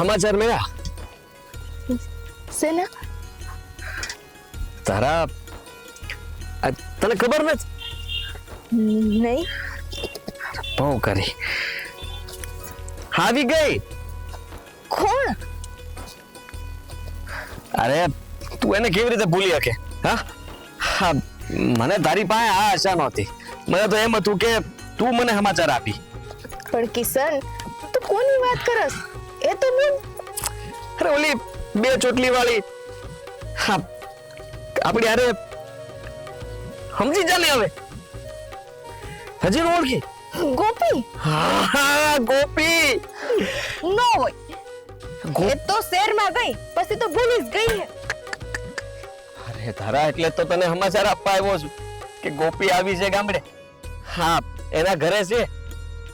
સમાચાર મળ્યા સેના તારા તને ખબર નથી નહીં બહુ કરી આવી ગઈ કોણ અરે તું એને કેવી રીતે ભૂલી શકે હા હા મને તારી પાસે આ આશા નહોતી મને તો એમ હતું કે તું મને સમાચાર આપી પણ કિશન તું કોની વાત કરસ એ તો હું અરે ઓલી બે ચોટલી વાળી હા આપણી અરે સમજી જા ને હવે હજી નો ઓળખી ગોપી હા ગોપી નો હોય એ તો શહેરમાં ગઈ પછી તો ભૂલી જ ગઈ હે અરે તારા એટલે તો તને સમાચાર આપવા આવ્યો છું કે ગોપી આવી છે ગામડે હા એના ઘરે છે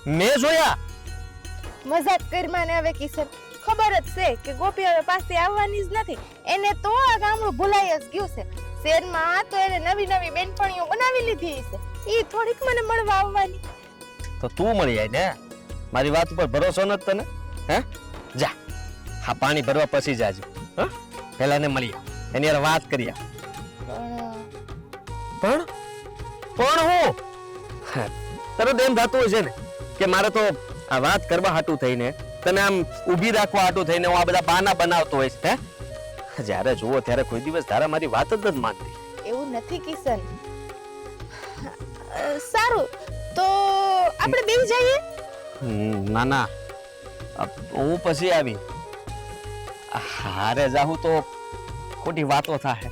મેં જોયા મજાક કરમાને હવે કિશન ખબર જ છે કે ગોપી હવે પાસે આવવાની જ નથી એને તો આ ગામડું ભૂલાઈ જ ગયું છે શહેરમાં તો એને નવી નવી બેનપણીઓ બનાવી લીધી છે ઈ થોડીક મને મળવા આવવાની તો તું મળી આય ને મારી વાત ઉપર ભરોસો નથી તને હે જા હા પાણી ભરવા પછી જાજે હા પહેલા એને મળી એની યાર વાત કરીએ પણ હું તરત એમ થતું હોય છે ને કે મારે તો આ વાત કરવા હાટું થઈને તને આમ ઊભી રાખવા હાટું થઈને હું આ બધા બહાના બનાવતો હોઈશ હે જ્યારે જુઓ ત્યારે કોઈ દિવસ તારા મારી વાત જ નથી માનતી એવું નથી કિશન સારું તો આપણે બેસી જઈએ ના ના હું પછી આવી હારે જાહું તો ખોટી વાતો થાય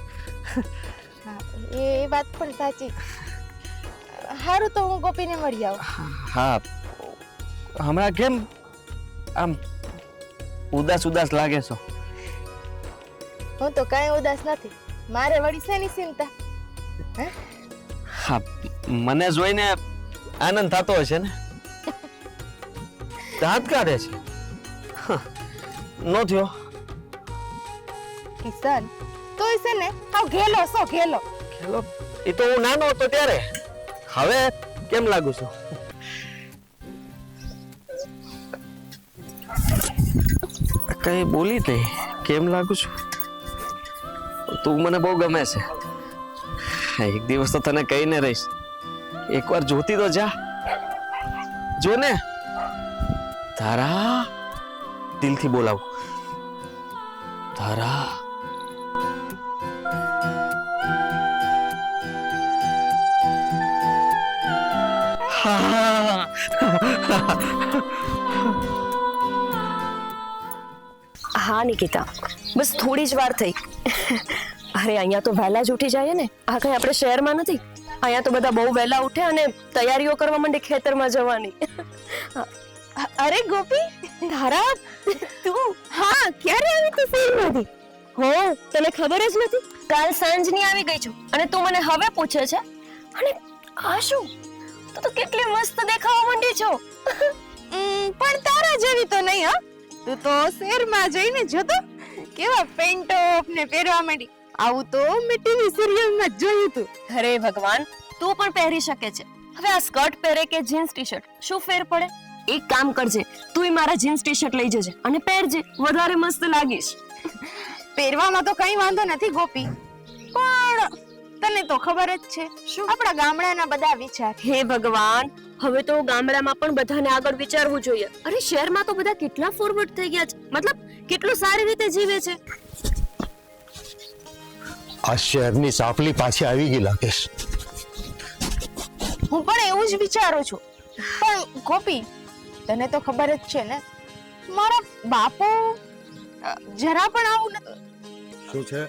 એ વાત પણ સાચી હારું તો હું ગોપીને મળી આવું હા હમણાં કેમ આમ ઉદાસ ઉદાસ લાગે છો હું તો કાંઈ ઉદાસ નથી મારે વળી શેની ચિંતા હે હા મને જોઈને આનંદ થતો હશે ને દાંત કાઢે છે નો થયો કિશન તોય છે ને હાવ ઘેલો ઘેલો ખેલો એ તો હું નાનો હતો ત્યારે હવે કેમ લાગુ છું કઈ બોલી તે કેમ લાગુ છું તું મને બહુ ગમે છે એક દિવસ તો તને કહીને રહીશ એકવાર જોતી તો જા જો ને તારા દિલથી બોલાવ તારા હા નિકિતા બસ થોડી જ વાર થઈ અરે અહીંયા તો વહેલા જ ઉઠી જાય ને આ કઈ આપણે શહેરમાં નથી અહીંયા તો બધા બહુ વહેલા ઉઠે અને તૈયારીઓ કરવા માંડે ખેતરમાં જવાની અરે ગોપી તારા તું હા ક્યારે આવી તું શહેરમાંથી હો તને ખબર જ નથી કાલ સાંજની આવી ગઈ છું અને તું મને હવે પૂછે છે અને આ શું તું તો કેટલી મસ્ત દેખાવા માંડી છો પણ તારા જેવી તો નહીં હા તું તો શહેરમાં જઈને જોતો કેવા પેન્ટ ટોપ ને પહેરવા માંડી આવું તો મેં ટીવી સિરિયલમાં જ જોયું હતું અરે ભગવાન તું પણ પહેરી શકે છે હવે આ સ્કર્ટ પહેરે કે જીન્સ ટી-શર્ટ શું ફેર પડે એક કામ કરજે તું મારા જીન્સ ટી-શર્ટ લઈ જજે અને પહેરજે વધારે મસ્ત લાગીશ પહેરવામાં તો કઈ વાંધો નથી ગોપી પણ તને તો ખબર જ છે શું આપણા ગામડાના બધા વિચાર હે ભગવાન હવે તો ગામડામાં પણ બધાને આગળ વિચારવું જોઈએ અરે શહેરમાં તો બધા કેટલા ફોરવર્ડ થઈ ગયા છે મતલબ કેટલું સારી રીતે જીવે છે આ શહેરની સાફલી પાછી આવી ગઈ લાગેશ હું પણ એવું જ વિચારું છું પણ ગોપી તને તો ખબર જ છે ને મારા બાપુ જરા પણ આવું નથી શું છે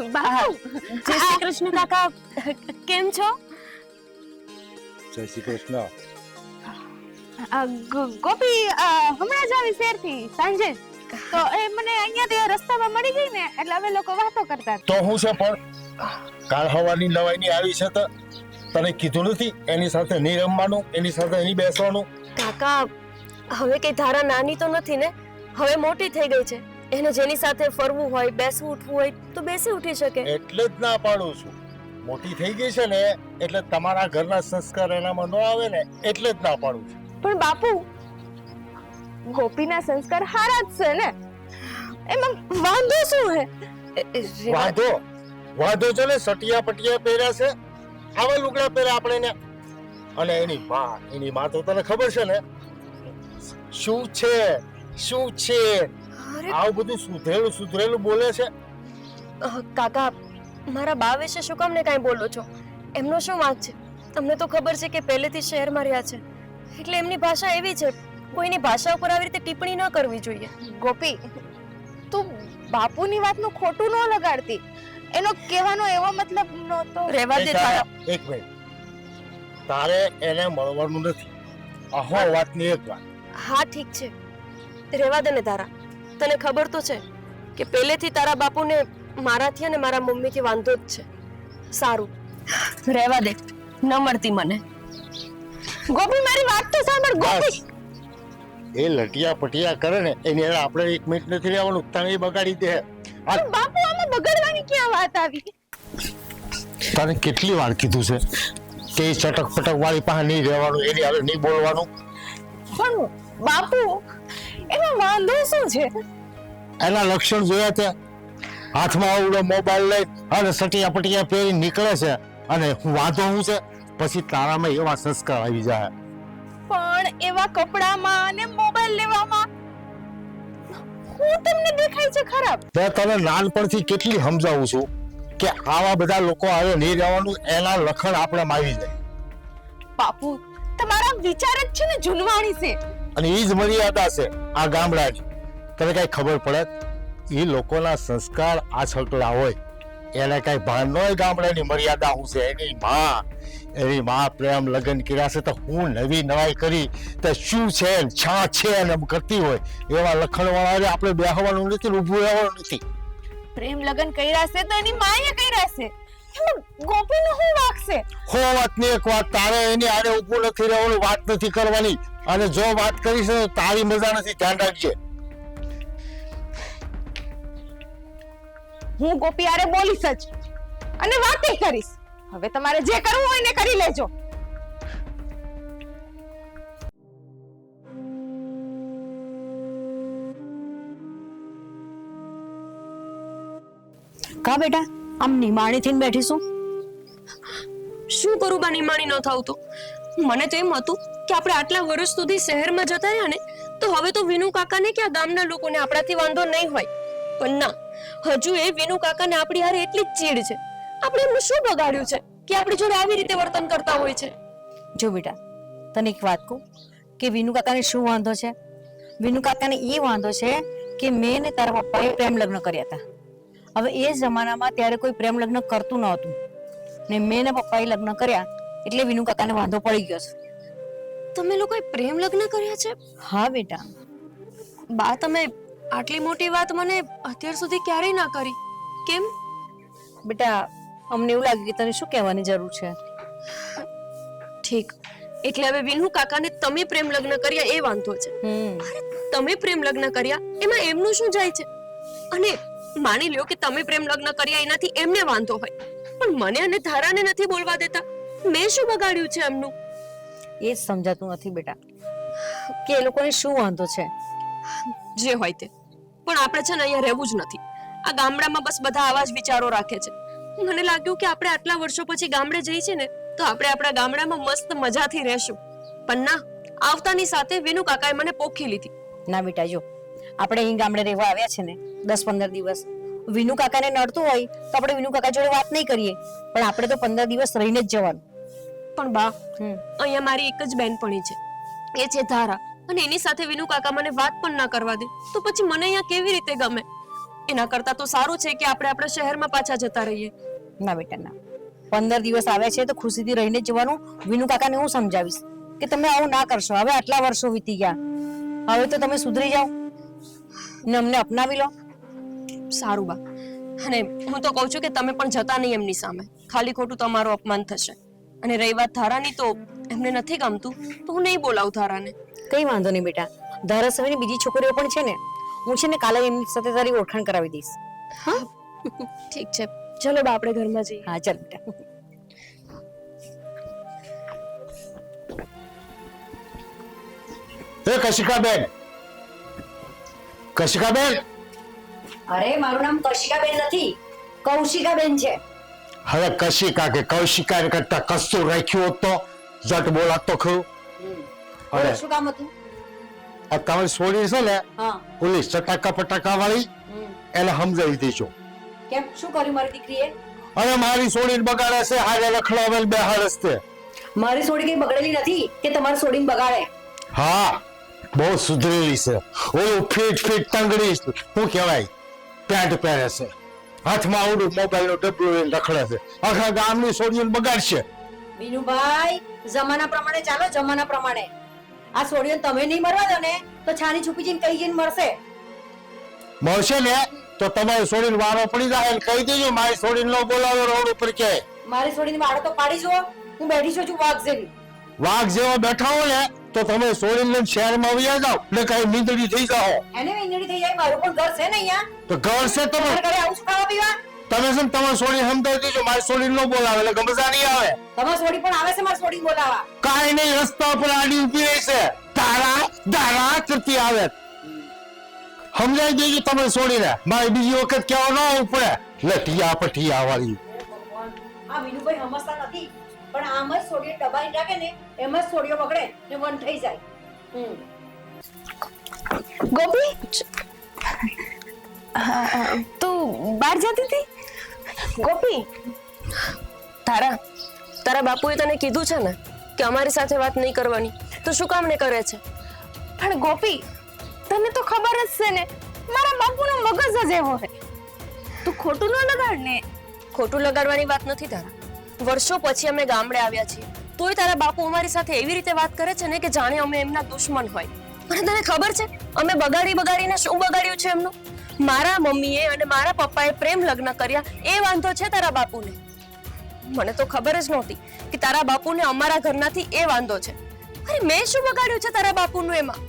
બાપુ જય શ્રી કૃષ્ણ કાકા કેમ છો જય શ્રી કૃષ્ણ ગોપી હમણાં જ આવી શહેરથી સાંજે તો એ મને અહીંયાથી રસ્તામાં મળી ગઈ ને એટલે અમે લોકો વાતો કરતા તો હું છે પણ કાલ હવાની નવાઈની આવી છે તો તને કીધું નથી એની સાથે નહીં રમવાનું એની સાથે નહીં બેસવાનું કાકા હવે કઈ ધારા નાની તો નથી ને હવે મોટી થઈ ગઈ છે એને જેની સાથે ફરવું હોય બેસવું ઉઠવું હોય તો બેસી ઉઠી શકે એટલે જ ના પાડું છું મોટી થઈ ગઈ છે ને એટલે તમારા ઘરના સંસ્કાર એનામાં ન આવે ને એટલે જ ના પાડું છું પણ બાપુ ગોપીના સંસ્કાર હારા જ છે ને, એમાં વાંધો શું હે? વાંધો વાંધો છે ને, સટિયા પટિયા પહેર્યા છે, આવા લુગડા પહેર્યા આપણે ને. અને એની માં તો તને ખબર છે ને શું છે શું છે. અરે આવું બધું સુધરેલું બોલે છે. કાકા, મારા બા વિશે શું કામ ને કાંઈ બોલો છો? એમનો શું વાંક છે? તમને તો ખબર છે કે પહેલેથી શહેરમાં રહ્યા છે, એટલે એમની ભાષા એવી છે. કોઈની ભાષા ઉપર આવી રીતે ટિપ્પણી ન કરવી જોઈએ. ગોપી, તું બાપુની વાતનું ખોટું ન લગાડતી. એનો કહેવાનો એવો મતલબ નહોતો. રહેવા દે તારા. એક મિનિટ, તારે એને મળવાનું નથી. આહો વાતની એક વાત. હા ઠીક છે, રહેવા દે ને તારા. તને ખબર તો છે કે પહેલેથી તારા બાપુને મારાથી અને મારા મમ્મીથી વાંધો જ છે. સારું, રહેવા દે, ન મળતી મને. ગોપી, મારી વાત તો સાંભળ. ગોપી, એ લટિયા પટિયા કરે ને એની હારે આપણે 1 મિનિટ નથી રહેવાનું, તને બગાડી દે. બાપુ, આમાં બગડવાની ક્યાં વાત આવી? તને કેટલી વાર કીધું છે કે એ ચટક પટક વાળી પાસે નહીં રહેવાનું, એની હારે નહીં બોલવાનું. પણ બાપુ, એમાં વાંધો શું છે? એના લક્ષણ જોયા તે, હાથમાં આવડો મોબાઈલ લઈ અને સટિયા પટિયા પહેરી નીકળે છે. અને વાંધો શું છે? પછી તારામાં એવા સંસ્કાર આવી જાય. પણ એવા કપડામાં અને મોબાઈલ લેવામાં હું તમને દેખાય છે ખરાબ? તો તને નાનપણથી કેટલી સમજાવું છું કે આવા બધા લોકો આવે નહીં રહેવાનું, એના લક્ષણ આપણામાં આવી જાય. બાપુ, તમારા વિચાર જ છે ને જૂનવાણી છે. અને એ જ મર્યાદા છે આ ગામડાની. તને કઈ ખબર પડે? એ લોકોના સંસ્કાર આ છકડા હોય, એને કઈ ભાન ન હોય ગામડાની મર્યાદા શું છે. એની માં પ્રેમ લગ્ન કર્યા છે તો હું નવી નવાઈ કરી તો શું છે છા છે અને એમ કરતી હોય, એવા લખણ વાળા આપણે બેહવાનું નથી, ઊભું રહેવાનું નથી. પ્રેમ લગન કર્યા છે તો એની માએ કર્યા છે. એમાં ગોપીનો શું વાંક છે? હો વાતની એક વાત, તારે એની આરે ઊભું નથી રહેવાનું, વાત નથી કરવાની. અને જો વાત કરીશ તો તારી મજા નથી, ધ્યાન રાખજે. હું ગોપી આરે બોલીશ જ અને વાતે કરીશ. હવે તમારે જે કરવું હોય ને કરી લેજો. કા બેટા, આમ નિમાણી થઈને બેઠીશું? શું કરું બા, નિમાણી ન થાવ તો? મને તો એમ હતું કે આપણે આટલા વર્ષ સુધી શહેરમાં જતા રહ્યા ને, તો હવે તો વિનુ કાકાને કે આ ગામના લોકોને આપણાથી વાંધો નહીં હોય. પણ ના, હજુ એ વિનુ કાકાને આપણી હારે એટલી જ ચીડ છે. આપણે એમનું શું બગાડ્યું છે કે આપણી જોડે આવી રીતે વર્તન કરતા હોય છે? જો બેટા, તને એક વાત કહું કે વિનુ કાકાને શું વાંધો છે? વિનુ કાકાને એ વાંધો છે કે મેં ને તારા પપ્પાએ પ્રેમ લગ્ન કર્યા હતા. હવે એ જમાનામાં ત્યારે કોઈ પ્રેમ લગ્ન કરતું નહોતું ને મેં ને પપ્પાએ લગ્ન કર્યા એટલે વિનુ કાકાને વાંધો પડી ગયો છે. તમે લોકોએ પ્રેમ લગ્ન કર્યા છે? હા બેટા. બા, તમે આટલી મોટી વાત મને અત્યાર સુધી ક્યારેય ના કરી. કેમ? બેટા, અમને એવું લાગ્યું કે તને શું કહેવાની જરૂર છે. ઠીક, એટલે હવે વિનુ કાકાને તમે પ્રેમ લગ્ન કર્યા એ વાંધો છે. અરે, તમે પ્રેમ લગ્ન કર્યા એમાં એમનું શું જાય છે? અને માની લ્યો કે તમે પ્રેમ લગ્ન કર્યા એનાથી એમને વાંધો હોય, પણ મને અને ધારાને નથી બોલવા દેતા. મેં શું બગાડ્યું છે એમનું? એ જ સમજાતું નથી બેટા કે એ લોકોને શું વાંધો છે. જે હોય તે, પણ આપણે છે ને અહીંયા રહેવું જ નથી. આ ગામડામાં બસ બધા આવા જ વિચારો રાખે છે. મને લાગ્યું કે આપણે આટલા વર્ષો પછી ગામડે જઈએ છીએ ને, તો આપણે આપણા ગામડામાં મસ્ત મજાથી રહેશું. પણ ના, આવતાની સાથે વિનુ કાકાએ મને પોખી લીધી. ના બેટા, જો આપણે અહીં ગામડે રહેવા આવ્યા છે ને 10-15 દિવસ, વિનુ કાકાને નડતું હોય તો આપણે વિનુ કાકા જોડે વાત નહીં કરીએ, પણ આપણે તો 15 દિવસ રહીને જ જવાનું. પણ બા, અહીંયા મારી એક જ બહેનપણી છે, એ છે ધારા, અને એની સાથે વિનુ કાકા મને વાત પણ ના કરવા દે, તો પછી મને અહીંયા કેવી રીતે ગમે? એના કરતા તો સારું છે કે આપણે આપણા શહેરમાં પાછા જતા રહીએ. ના બેટા ના, 15 દિવસ આવ્યા છે તો ખુશીથી રહીને જ જવાનું. વિનુ કાકાને હું સમજાવીશ કે તમે આવું ના કરશો. હવે આટલા વર્ષો વીતી ગયા, હવે તો તમે સુધરી જાઓ ને અમને અપનાવી લો. સારું બા, અને હું તો કહું છું કે તમે પણ જતા નહીં એમની સામે, ખાલી ખોટું તમારું અપમાન થશે. અને રહી વાત ધારાની, તો એમને નથી ગમતું તો હું નહીં બોલાવું ધારાને. કઈ વાંધો નહીં બેટા, ધારાસભ્યની બીજી છોકરીઓ પણ છે ને, હું છે ને કાલે એમની સાથે તારી ઓળખાણ કરાવી દઈશ. હા ઠીક છે, ચલો બા આપણે ઘરમાં જઈએ. હા ચાલ બેટા. એ કશિકાબેન, કશિકાબેન, અરે મારું નામ કશિકાબેન નથી, કૌશિકાબેન છે. હવે કશિકા કે કૌશિકા કરતા કશું રાખ્યું હોત તો જટ બોલાત તો ખરું. બોલો, અરે શું કામ હતું? આ તમારી છોડી છે ને હા. પોલીસ ચટાકા પટાકા વાળી, એને સમજાવી દેજો. કેમ, શું કર્યું મારી દીકરીએ? અને મારી છોડીને બગાડે છે, હારે રખડાવેલ બે હારસ છે. મારી સોડી કઈ બગડેલી નથી કે તમારી સોડીને બગાડે. હા, બહુ સુધરેલી છે. ઓલું ફીટ ફીટ તંગડી શું કહેવાય પેન્ટ પહેરે છે, હાથમાં આવડું મોબાઈલ નું ડબ્બું લઈને રખડે છે, આખા ગામની છોડીઓને બગાડશે. વિનુભાઈ, જમાના પ્રમાણે ચાલો, જમાના પ્રમાણે. આ સોડીઓ તમે નહીં મરવા દો ને તો છાની છુપી જઈને કઈ જઈને મરશે. મળશે ને તો તમારી છોડીને વારો પડી જાય ને કહી દેજો મારી છોડીને ન બોલાવો રોડ ઉપર કે. મારી સોડીને વાળો તો પાડી જુઓ, હું બેઠી છું વાઘ જેવી. વાઘ જેવા બેઠા હો ને તો તમે છોડીને લઈને શહેરમાં વયા જાઓ ને કઈ નીંદડી થઈ જાઓ. એને વીંદડી થઈ જાય, મારું પણ ઘર છે ને અહીંયા. તો ઘર છે તમારા તમે ઘરે આવું છું ખાવા પીવા? તમે છે ને તમારી છોડીને સમજાવી દેજો મારી છોડીને ન બોલાવે એટલે ગમઝા નહીં આવે. તમારી સોડી પણ આવે છે મારી સોડી બોલાવા. કાઈ નહીં, રસ્તા ઉપર આડી ઊભી રહી છે, તારા દારા કરતી આવે. સમજાવી દેજો તમે છોડીને, મારી બીજી વખત કેવો ન આવવું પડે. લે ટીયા પઠિયા વાળી. આ વિનુભાઈ સમજતા નથી, પણ આમ જ સોડીઓ દબાઈ રાખે ને એમ જ સોડીઓ બગડે ને વન થઈ જાય. ગોપી, તું બહાર જતી હતી? ગોપી, તારા બાપુએ તને કીધું છે ને કે અમારી સાથે વાત નહીં કરવાની, તો શું કામ ને કરે છે? પણ ગોપી, તને તો ખબર જ છે ને મારા બાપુનો મગજ જ એવો છે. તું ખોટું ન લગાડ ને. ખોટું લગાડવાની વાત નથી તારા. વર્ષો પછી અમે ગામડે આવ્યા છીએ, તોય તારા બાપુ અમારી સાથે એવી રીતે વાત કરે છે ને કે જાણે અમે એમના દુશ્મન હોય. અને તને ખબર છે અમે બગાડીને શું બગાડ્યું છે એમનું? મારા મમ્મીએ અને મારા પપ્પાએ પ્રેમ લગ્ન કર્યા, એ વાંધો છે તારા બાપુને. મને તો ખબર જ નહોતી કે તારા બાપુને અમારા ઘરનાથી એ વાંધો છે. અરે મેં શું બગાડ્યું છે તારા બાપુનું એમાં?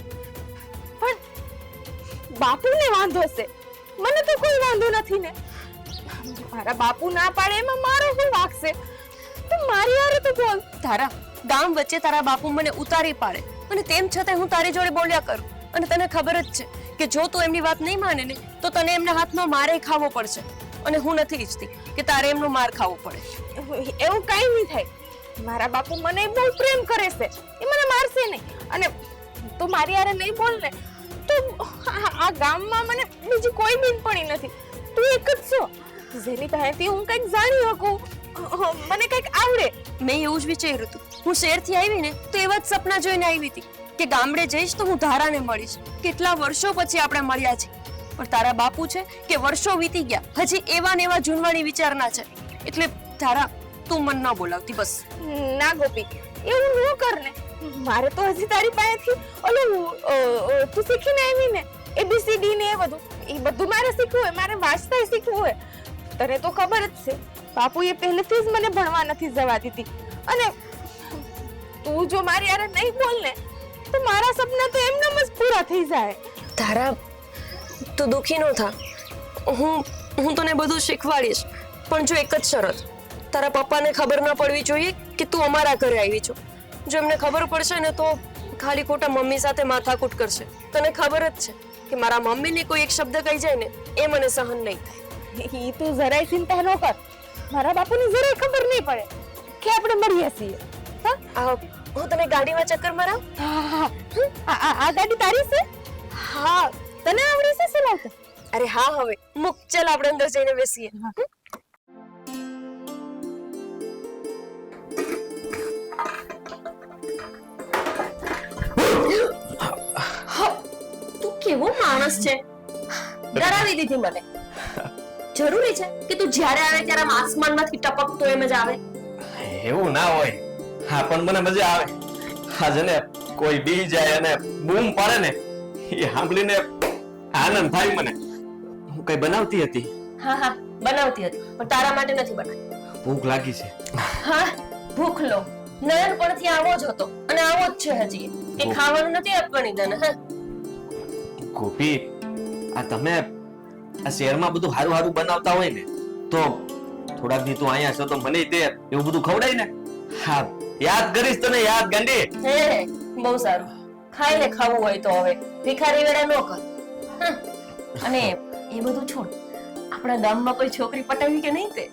પણ બાપુને વાંધો છે, મને તો કોઈ વાંધો નથી ને. મારા બાપુ ના પાડે એમાં મારો શું વાંક છે? તું મારી હારે તો બોલ. તારા ગામ વચ્ચે તારા બાપુ મને ઉતારી પાડે અને તેમ છતાં હું તારી જોડે બોલ્યા કરું. અને તને ખબર જ છે કે જો તું એમની વાત નહીં માને ને તો તને એમના હાથનો મારે ખાવો પડશે. અને હું નથી ઈચ્છતી કે તારે એમનો માર ખાવો પડે. એવું કઈ નહીં થાય. મારા બાપુ મને બહુ પ્રેમ કરે છે, એ મને મારશે નહીં. અને તું મારી હારે નહીં બોલ ને તો આ ગામમાં મને બીજી કોઈ બેનપણી નથી, તું એક જ છો જેની પાસેથી હું કંઈક જાણી શકું, મને કંઈક આવડે. મેં એવું જ વિચાર્યું હતું. હું શહેરથી આવી ને તો એવા જ સપના જોઈને આવી હતી કે ગામડે જઈશ તો હું ધારાને મળીશ. કેટલા વર્ષો પછી આપણે મળ્યા છે, પણ તારા બાપુ છે કે વર્ષો વીતી ગયા, હજી એવા ને એવા જૂનવાણી વિચારના છે. એટલે તારા તું મન ન બોલાવતી બસ. ના ગોપી, એવું ન કર ને. મારે તો હજી તારી પાસેથી ઓલું તું શીખીને આવી ને ABCD ને એ બધું મારે શીખવું હોય, મારે વાંચતા શીખવું હોય. તને તો ખબર જ છે બાપુએ પહેલેથી જ મને ભણવા નથી જવા દીધી. અને તું જો મારી હારે નહીં બોલ ને તો મારા સપના તો એમનેમ જ પૂરા થઈ જાય. તારા તું દુખી ન થા, હું તને બધું શીખવાડીશ, પણ જો એક જ શરત. તારા પપ્પાને ખબર ન પડવી જોઈએ કે તું અમારા ઘરે આવી છો. જો એમને ખબર પડશે ને તો ખાલી ખોટા મમ્મી સાથે માથાકૂટ કરશે. તને ખબર જ છે કે મારા મમ્મીને કોઈ એક શબ્દ કહી જાય ને એ મને સહન નહીં થાય. ઈ તું જરાય ચિંતા ન કર. મારા બાપુને જરાય ખબર નહીં પડે કે આપણે મળીએ છીએ. હું તને ગાડીમાં ચક્કર મરાવ. આ ગાડી તારી છે? હા, તને આવડે છે ચલાવતા? અરે હા, હવે મુક, ચાલ આપણે અંદર જઈને બેસીએ. તું કેવો માણસ છે, ડરાવી દીધી મને. જરૂરી છે કે તું જ્યારે આવે ત્યારે આમ આસમાનમાંથી ટપકતો એમ જ આવે? એવું ના હોય. હા, પણ મને મજા આવે. હા, જેને કોઈ બી જાય અને બૂમ પાડે ને એ સાંભળીને આનંદ થાય મને. હું કઈ બનાવતી હતી? હા, બનાવતી હતી, પણ તારા માટે નથી બનાવી. ભૂખ લાગી છે. હા, ભૂખ લો. નાનપણથી આવો જ હતો અને આવો જ છે હજી. એ ખાવાનું નથી આપવાની તને. હા ગોપી, આ તમે આ શહેરમાં બધું હારું હારું બનાવતા હોય ને તો થોડાક દી તું અહીંયા છો તો મને તે એવું બધું ખવડાય ને. હા, યાદ કરીશ તને, યાદ ગાંડી. હે, બહુ સારું. ખાઈને ખાવું હોય તો હવે ભિખારી વેડા ન કર. અને એ બધું છોડ, આપણા ગામમાં કોઈ છોકરી પટાવી કે નહીં તે?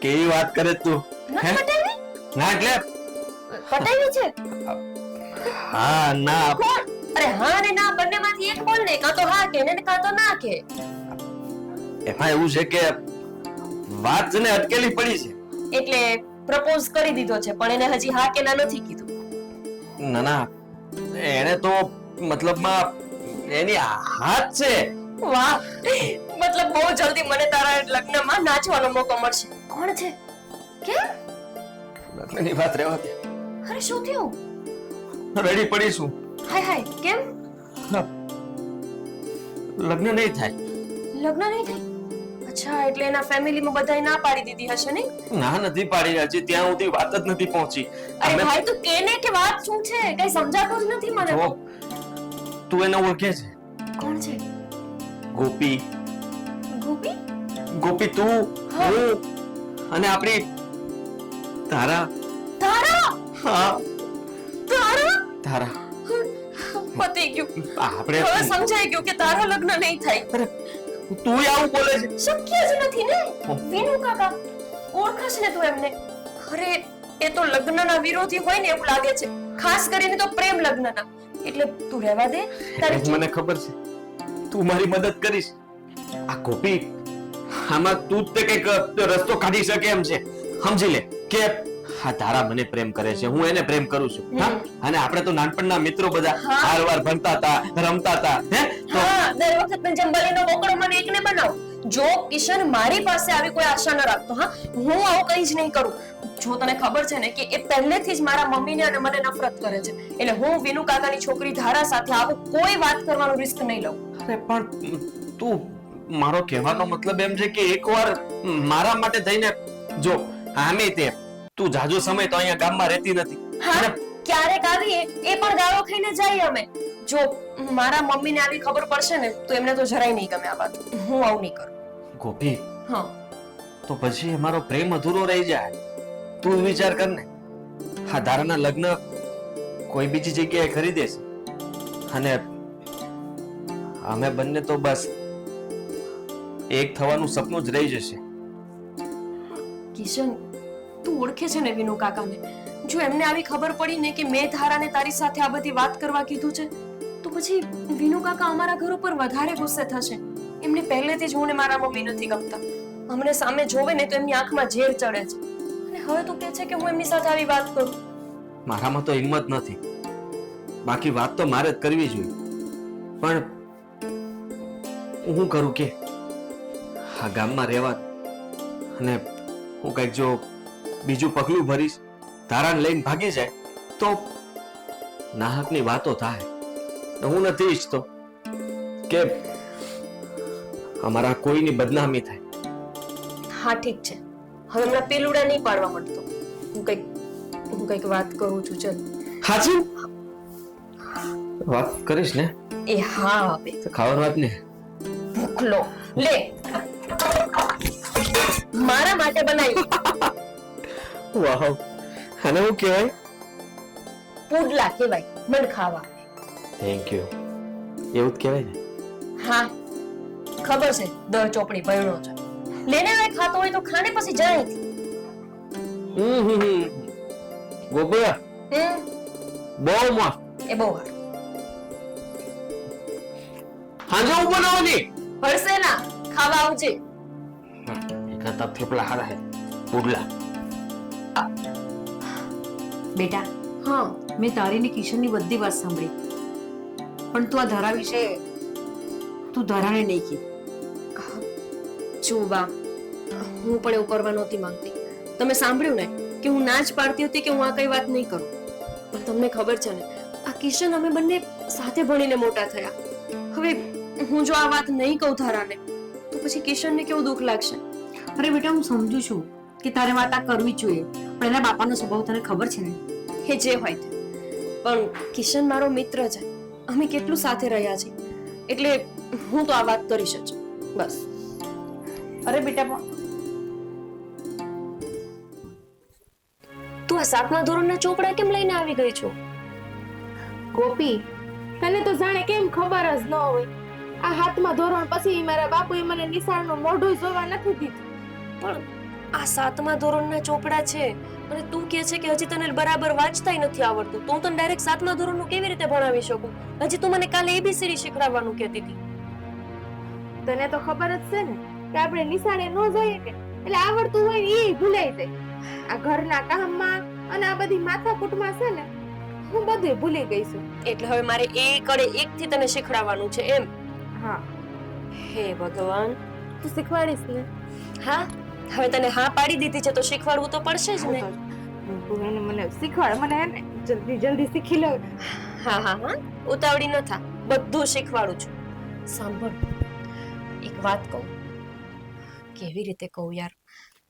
કેવી વાત કરે તું? નથી પટાવી? ના એટલે પટાવી છે? હા ના કોણ? અરે હા અને ના બંનેમાંથી એક બોલ ને, કાં તો હા કે ને કાં તો ના કે. એમાં એવું છે કે વાત છે ને અટકેલી પડી છે. એટલે પ્રપોઝ કરી દીધો છે પણ એને હજી હા કે ના નથી કીધું. ના ના એને તો મતલબમાં એની હાથ છે. વાહ, મતલબ બહુ જલ્દી મને તારા લગ્નમાં નાચવાનો મોકો મળશે. કોણ છે? કેમ? લગ્નની વાત રહેવા દે. અરે શું થયું? રેડી પડીશું. હાય હાય, કેમ? લગ્ન નહીં થાય. લગ્ન નહીં થાય? અચ્છા, એટલે એના ફેમિલીમાં બધાએ ના પાડી દીધી હશે ને? ના નથી પાડી, હજી ત્યાં સુધી વાત જ નથી પહોંચી. અરે અમે- ભાઈ તું કેને કે વાત શું છે? કઈ સમજાતું જ નથી મને. જો, તું એને ઓળખે છે? કોણ છે? ગોપી. ગોપી? ગોપી તું, હું અને આપણી તારા. તારા? હા તારા? તારા. પતી ગયું. આપણે હવે સમજાઈ ગયું કે તારા લગ્ન નહીં થાય. અરે, તું આવું બોલે છે? શક્ય જ નથી ને. વિનુ કાકા ઓળખશ ને તું એમને? અરે એ તો લગ્નના વિરોધી હોય ને એવું લાગે છે, ખાસ કરીને તો પ્રેમ લગ્નના. એટલે તું રહેવા દે. તારી મને ખબર છે તું મારી મદદ કરીશ. આ ગોપી, આમાં તું જ તે કઈક રસ્તો કાઢી શકે એમ છે. સમજી લે કે હા તારા મને પ્રેમ કરે છે, હું એને પ્રેમ કરું છું. હા, અને આપણે તો નાનપણના મિત્રો બધા હારવાર ભણતા હતા, રમતા હતા. હે તો હા, દર વખત જંબલીનો બોકડો મને એકને બનાવ. જો કિશન મારી પાસે આવી કોઈ આશા ન રાખતો, હા, હું આવું કંઈ જ નહીં કરું. જો તને ખબર છે ને કે એ પહેલેથી જ મારા મમ્મીને અને મને નફરત કરે છે, એટલે હું વિનુ કાકાની છોકરી ધારા સાથે આવું કોઈ વાત કરવાનું રિસ્ક નહીં લઉં. અરે પણ તું, મારો કહેવાનો મતલબ એમ છે કે એકવાર મારા માટે થઈને જો. આમે તે તું જાજો સમય તો અહીંયા ગામમાં રહેતી નથી. હા, ક્યારેક આવીએ એ પણ ગાળો ખાઈને જઈએ અમે. જો મારા મમ્મીને આવી ખબર પડશે ને તો એમને તો જરાય નહીં ગમે આ વાત. હું આવું નહીં કરું. ગોપી, હા, તો પછી અમારો પ્રેમ અધૂરો રહી જાય. તું વિચાર કર ને, હા ધારાના લગ્ન કોઈ બીજી જગ્યાએ કરી દેશે અને અમે બંને તો બસ એક થવાનું સપનું જ રહી જશે. કિશન, તું ઓળખે છે ને વિનુ કાકાને? જો એમને આવી ખબર પડી ને કે મેં ધારાને તારી સાથે આ બધી વાત કરવા કીધું છે તો પછી વિનુ કાકા અમારા ઘર ઉપર વધારે ગુસ્સે થશે. એમને પહેલેથી જ હું ને મારા મમ્મી નથી ગમતા. અમને સામે જોવે ને તો એમની આંખમાં ઝેર ચડે છે. અને હવે તું કહે છે કે હું એમની સાથે આવી વાત કરું? મારામાં તો હિંમત નથી. બાકી વાત તો મારે જ કરવી જોઈએ, પણ હું કરું કે આ ગામમાં રહેવા અને હું કઈક જો બીજું પગલું ભરીશ, ધારાને લઈને ભાગી જાય તો નાહકની વાતો થાય. હું નથી ઈચ્છતો કે અમારા કોઈની બદનામી થાય. હા ઠીક છે, હવે હમણાં પેલુડા નહીં પાડવા માંડતો. હું કઈક વાત કરું છું. ચલ. હાજી વાત કરીશ ને? એ હા, હવે તો ખાવાની વાત ને. ભૂખ લો લે, મારા માટે બનાવ્યું. વાહ, આને હું કહેવાય? પુડલા કહેવાય, મન ખાવા. Thank you. એવું જ કહેવાય ને? હા, ખબર છે દર ચોપડી ભણ્યો છે. લેને હવે ખાતો હોય તો ખાને, પછી જાય. ગોપા બહુ મસ્ત. એ બહુ હારું. હાજે હું બનાવવાની હળશે ના, ખાવા આવજે. એકાતા થેપલા હારા હે પુડલા. બેટા, હા, મેં તારી ને કિશનની બધી વાત સાંભળી, પણ તું આ ધારા વિશે તું ધારાને નહીં કી. જો બા, હું પણ એવું કરવા નહોતી માંગતી. તમે સાંભળ્યું ને કે હું ના જ પાડતી હતી કે હું આ કઈ વાત નહીં કરું. પણ તમને ખબર છે ને, આ કિશન અમે બંને સાથે ભણીને મોટા થયા. હવે હું જો આ વાત નહીં કહું ધારાને તો પછી કિશનને કેવું દુઃખ લાગશે. અરે બેટા, હું સમજુ છું કે તારે વાત આ કરવી જ જોઈએ, પણ એના બાપાનો સ્વભાવ તને ખબર છે ને. એ જે હોય તે, પણ કિશન મારો મિત્ર છે. અમે કેટલું સાથે રહ્યા છીએ, એટલે હું તો આ વાત કરીશ જ. બસ. અરે બેટા, તું આ 7મા ધોરણના ચોપડા કેમ લઈને આવી ગઈ છો? ગોપી, તને તો જાણે કેમ ખબર જ ન હોય. આ હાથમાં ધોરણ પછી મારા બાપુએ મને નિશાળનું મોઢું જોવા નથી દીધું. પણ આ 7મા ધોરણના ચોપડા છે અને તું કહે છે કે હજી તને બરાબર વાંચતાય નથી આવડતું, તો હું તને ડાયરેક્ટ 7મા ધોરણનું કેવી રીતે ભણાવી શકું? હજી તું મને કાલે ABCD શીખડાવવાનું કહેતી હતી. તને તો ખબર જ છે ને કે આપણે નિશાળે ન જઈએ કે એટલે આવડતું હોય ને એ ભૂલાઈ જાય. આ ઘરના કામમાં અને આ બધી માથાકૂટમાં છે ને હું બધું ભૂલી ગઈ છું. એટલે હવે મારે એક કડે એકથી તને શીખડાવવાનું છે એમ? હા, હે ભગવાન. તું શીખવાડીશ ને? હા, હવે તને હા પાડી દીધી છે તો શીખવાડવું તો પડશે જ ને. તું એને મને શીખવાડ, મને હે ને જલ્દી જલ્દી શીખી લઉં. હા હા હા, ઉતાવળી ન થા, બધું શીખવાડું છું. સાંભળ, એક વાત કહું. કેવી રીતે કહું યાર?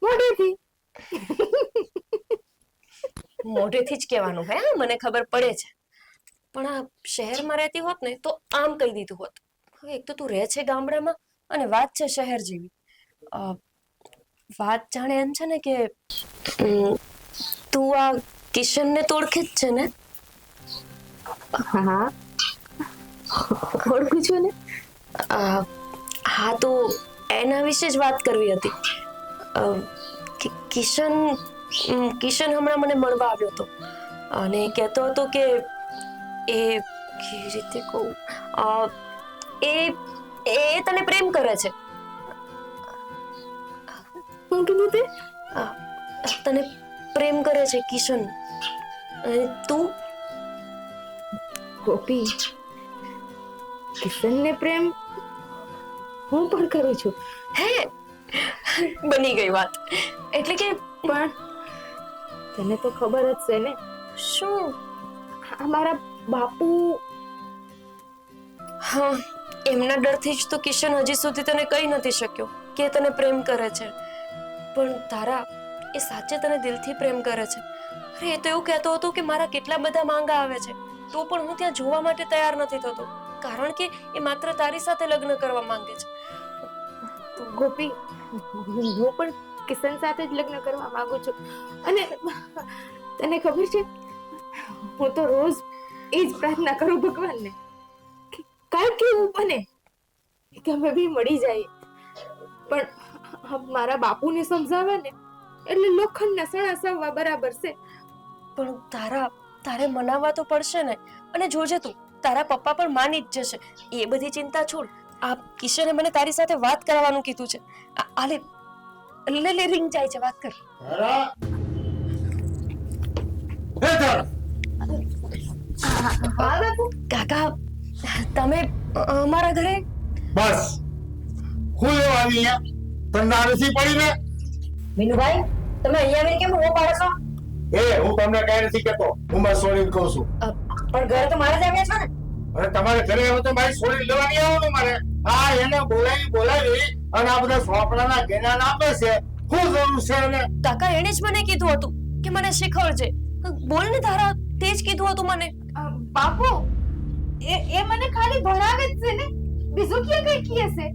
મોઢેથી. મોઢેથી જ કહેવાનું હે, મને ખબર પડે છે. પણ આ શહેરમાં રહેતી હોત ને તો આમ કહી દીધું હોત. હવે એક તો તું રહે છે ગામડામાં અને વાત છે શહેર જેવી. વાત જાણે એમ છે ને કે તું આ કિશનને તો ઓળખે જ છે ને? હા, ઓળખું છું ને. હા, તો એના વિશે જ વાત કરવી હતી. કિશન હમણાં મને મળવા આવ્યો હતો અને કહેતો હતો કે એ કેવી રીતે કહું, એ તને પ્રેમ કરે છે. હું કીધું તે? તને પ્રેમ કરે છે કિશન. અને તું? ગોપી, કિશનને પ્રેમ હું પણ કરું છું. હે, બની ગઈ વાત. એટલે કે પણ તને તો ખબર જ છે ને. શું? અમારા બાપુ. હા, એમના ડરથી જ તો કિશન હજી સુધી તને કહી નથી શક્યો કે તને પ્રેમ કરે છે. પણ તારા, એ સાચે તને દિલથી પ્રેમ કરે છે. અરે, એ તો એવું કહેતો હતો કે મારા કેટલા બધા માંગા આવે છે તો પણ હું ત્યાં જોવા માટે તૈયાર નથી થતો, કારણ કે એ માત્ર તારી સાથે લગ્ન કરવા માંગે છે. ગોપી, હું પણ કિશન સાથે જ લગ્ન કરવા માંગુ છું. અને તને ખબર છે, હું તો રોજ એ જ પ્રાર્થના કરું ભગવાનને કે કાંઈક એવું બને કે અમે બી મળી જાય. પણ મારા બાપુને સમજાવે ને એટલે લોખંડના સણા સાવવા બરાબર છે. પણ તારે મનાવવા તો પડશે ને. અને જોજે તું, તારા પપ્પા પણ માની જ જશે. એ બધી ચિંતા છોડ. આ કિશને મને તારી સાથે વાત કરવાનું કીધું છે. આ લે રિંગ જાય છે, વાત કર. હા બાપુ. કાકા, તમે અમારા ઘરે? બસ હું લેવા આવી અહીંયા? તમને નથી પડી ને? વિનુભાઈ, તમે અહીંયા આવીને કેમ હો પાડો છો? હું તમને કઈ નથી કહેતો, હું મારી સોરીને કહું છું. પણ ઘરે તો મારે જ આવ્યા છો ને. અને તમારે ઘરે આવે તો મારી સોરી લેવાની આવવાનું મારે. આ એને બોલાવી અને આ બધા સોપડાના જ્ઞાન આપે છે. શું જરૂર છે એને? કાકા, એણે જ મને કીધું હતું કે મને શીખવજે. બોલ ને તારા, તે જ કીધું હતું મને. બાપુ, એ મને ખાલી ભણાવે જ છે ને, બીજું ક્યાં કઈ કહે છે?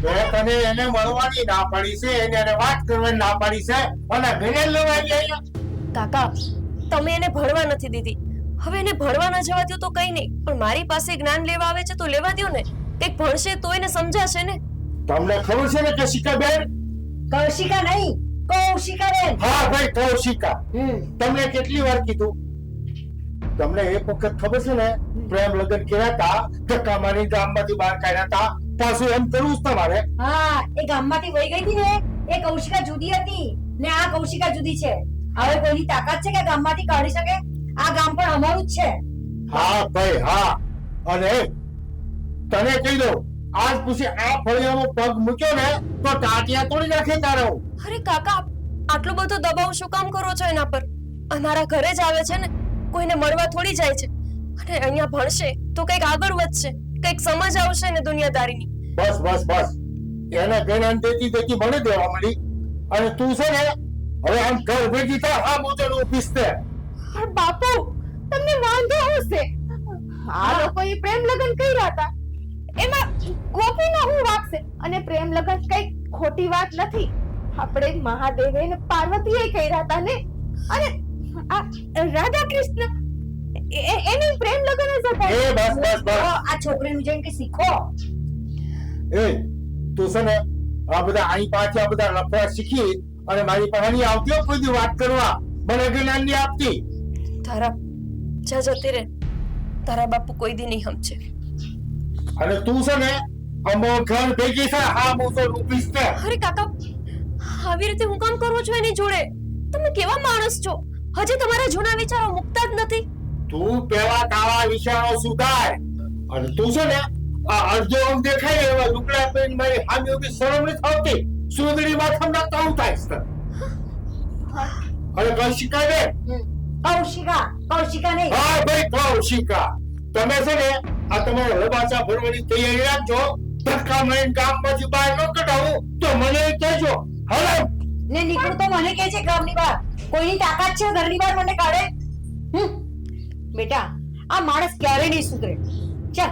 મેં તને એને મળવાની ના પાડી છે, એને વાત કરવાની ના પાડી છે અને ઘરે લેવા આવી અહીંયા. કાકા, તમે એને ભણવા નથી દીધી. હવે એને ભણવા ન જવા દો તો કઈ નહીં, પણ મારી પાસે જ્ઞાન લેવા આવે છે તો લેવા દો ને. કંઈક ભણશે તો એને સમજાશે ને. તમને ખબર છે ને કે શિકાબેન? કૌશિકા નહીં, કૌશિકા બેન. હા ભાઈ, કૌશિકા. તમને કેટલી વાર કીધું? તમને એક વખત ખબર છે ને, પ્રેમ લગ્ન કર્યા હતા, ધક્કા મારી ગામમાંથી બહાર કાઢ્યા હતા. પાછું એમ કરવું જ તમારે. હા, એ ગામમાંથી વહી ગઈ હતી ને, એ કૌશિકા જુદી હતી ને આ કૌશિકા જુદી છે. હવે કોઈની તાકાત છે કે ગામમાંથી કાઢી શકે? આ ગામ પણ અમારું જ છે. હા ભાઈ, હા. અને તને કહી દઉં, આજ પછી આ ફળિયામાં પગ મૂક્યો ને તો ટાટિયા તોડી નાખે તારો. અરે કાકા, આટલો બધો દબાવ શું કામ કરો છો એના પર? અમારા ઘરે જ આવે છે ને, કોઈને મળવા થોડી જાય છે. અને અહીંયા ભણશે તો કંઈક આગળ વધશે, કંઈક સમજ આવશે ને દુનિયાદારીની. બસ બસ બસ, એને જ્ઞાન દેતી મને દેવા મળી. અને તું છે ને, હવે આમ ઘર ભેગી થા. આ મોટો ઓફિસ છે. પણ બાપુ, તમને વાંધો આવશે. આ લોકોએ પ્રેમ લગ્ન કર્યા હતા, એમાં ગોપીનો હું વાંક છે? અને પ્રેમ લગ્ન કઈ ખોટી વાત નથી. આપણે મહાદેવે ને પાર્વતીએ કર્યા હતા ને. અને આ રાધા કૃષ્ણ એને પ્રેમ લગન જ હતા. એ બસ બસ બસ આ છોકરીનું જઈને કે શીખો. એ તું છે ને આ બધા અહીં પાછા બધા લફડા શીખી અને મારી પાસે નહીં આવતી હો કોઈ દી વાત કરવા. મને જ્ઞાન નહીં આપતી. તારા જા જતી રે, તારા બાપુ કોઈ દી નહીં સમજે. અને તું છે ને અમો ઘર ભેગી છે હા હું તો રૂપીશ ને. અરે કાકા, આવી રીતે હું કામ કરું છું એની જોડે? તમે કેવા માણસ છો? હજી તમારા જૂના વિચારો મુકતા જ નથી. તું પેલા તારા વિચારો સુધાર. અને તું છે ને આ અડધો અંગ દેખાય એવા લુગડા પહેરીને મારી સામે ઉભી શરમ નથી આવતી. સુંદરી માથામાં નાખતા હું થાય છે. અને કૌશિકા ને કૌશિકા નહીં. હા ભાઈ કૌશિકા, તમે છે ને આ તમારો લબાચા ભરવાની તૈયારી રાખજો. ધક્કા મારીને ગામમાંથી બહાર ન કઢાવું તો મને કહેજો. હવે ને નીકળું તો મને કહે છે ગામની બહાર. કોઈની તાકાત છે ઘરની બહાર મને કાઢે? બેટા આ માણસ ક્યારે નહીં સુધરે. ચાલ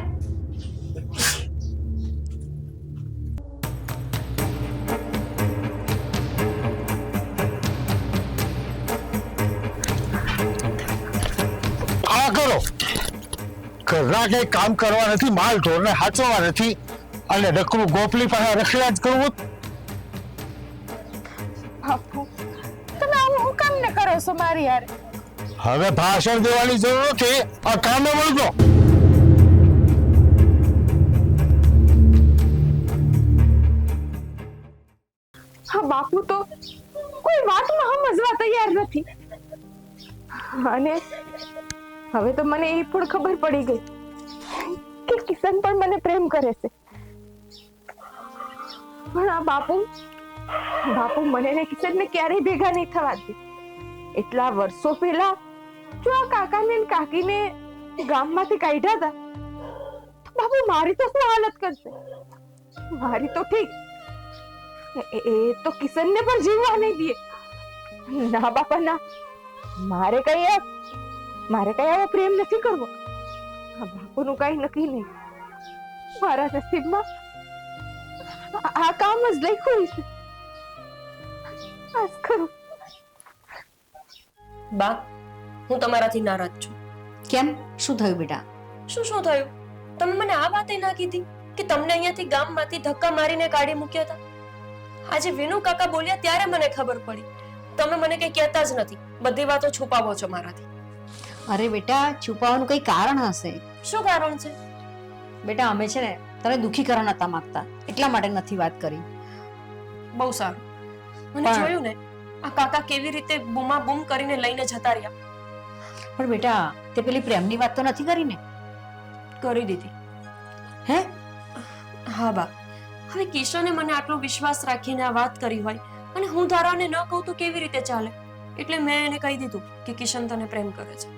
આ કરો. ઘરના કઈ કામ કરવા નથી, માલ ઢોરને હાચવવા નથી અને નકરું ગોપલી પાસે રખડ્યા જ કરવું. બાપુ તમે આવું હું કામ ને કરો છો મારી યાર? હવે ભાષણ દેવાની જરૂર નથી, આ કામે વળગો. હા બાપુ તો કોઈ વાતમાં સમજવા તૈયાર નથી. અને હવે તો મને એ પણ ખબર પડી ગઈ કે કિશન પણ મને પ્રેમ કરે છે. પણ આ બાપુ મને ને કિશન ને ક્યારેય ભેગા નહીં થવા દે. એટલા વર્ષો પહેલા જો આ કાકાને ને કાકીને ગામમાંથી કાઢ્યા હતા તો બાપુ મારી તો શું હાલત કરશે? મારી તો ઠીક, એ તો કિશનને પણ જીવવા નહીં દે. ના બાપા ના, મારે કઈ આવો પ્રેમ નથી કરવો. આ બાપુનું કઈ નક્કી નહીં. મારા નસીબમાં આ કામ જ લખ્યું છે. આજ ખરું. બા, હું તમારાથી નારાજ છું. કેમ? શું થયું બેટા? શું થયું? તમે મને આ વાતે ના કીધી કે તમને અહીંયાથી ગામમાંથી ધક્કા મારીને કાઢી મૂક્યા હતા? આજે વિનુ કાકા બોલ્યા ત્યારે મને ખબર પડી. તમે મને કઈ કહેતા જ નથી, બધી વાતો છુપાવો છો મારાથી. અરે બેટા છુપાવવાનું કઈ કારણ હશે. શું કારણ છે? બેટા અમે છે ને તને દુખી કરવા નતા માંગતા, એટલા માટે નથી વાત કરી. બહુ સારું. મને પણ- જોયું ને આ કાકા કેવી રીતે બૂમા બૂમ કરીને લઈને જતા રહ્યા. પણ બેટા તે પેલી પ્રેમની વાત તો નથી કરી ને? કરી દીધી. હે? હા બા, હવે કિશોને મને આટલો વિશ્વાસ રાખીને આ વાત કરી હોય અને હું ધારાને ન કહું તો કેવી રીતે ચાલે? એટલે મેં એને કહી દીધું કે કિશન તને પ્રેમ કરે છે.